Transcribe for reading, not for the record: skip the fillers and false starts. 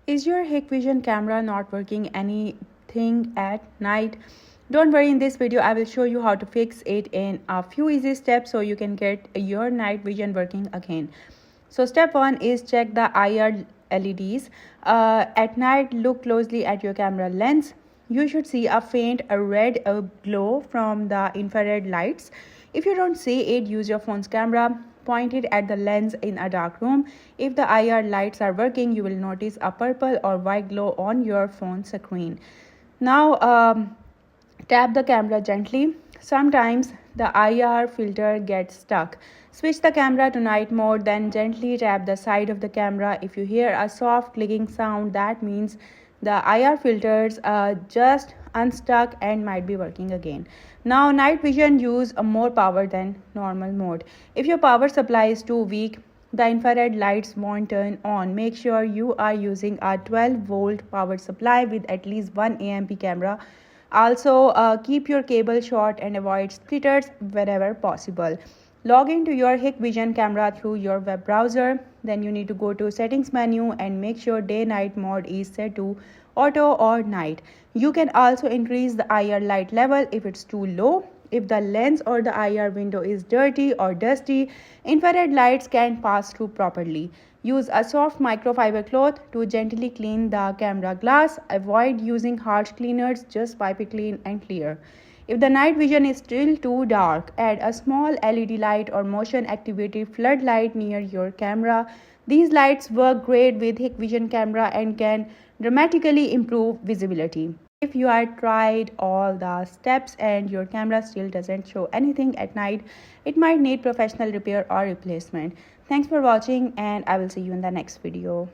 Is your Hikvision camera not working anything at night? Don't worry, in this video I will show you how to fix it in a few easy steps so you can get your night vision working again. So step 1 is check the IR LEDs. At night, look closely at your camera lens. You should see a faint red glow from the infrared lights. If you don't see it, use your phone's camera, point it at the lens in a dark room. If the IR lights are working, you will notice a purple or white glow on your phone screen. Now, tap the camera gently. Sometimes the IR filter gets stuck. Switch the camera to night mode, then gently tap the side of the camera. If you hear a soft clicking sound, that means the IR filters are just unstuck and might be working again. Now, night vision use more power than normal mode. If your power supply is too weak, the infrared lights won't turn on. Make sure you are using a 12-volt power supply with at least 1 AMP camera. Also, keep your cable short and avoid splitters wherever possible. Log into your Hikvision camera through your web browser. Then you need to go to settings menu and make sure day-night mode is set to auto or night. You can also increase the IR light level if it's too low. If the lens or the IR window is dirty or dusty, infrared lights can pass through properly. Use a soft microfiber cloth to gently clean the camera glass. Avoid using harsh cleaners, just wipe it clean and clear. If the night vision is still too dark, add a small LED light or motion activated floodlight near your camera. These lights work great with Hikvision camera and can dramatically improve visibility. If you have tried all the steps and your camera still doesn't show anything at night, it might need professional repair or replacement. Thanks for watching, and I will see you in the next video.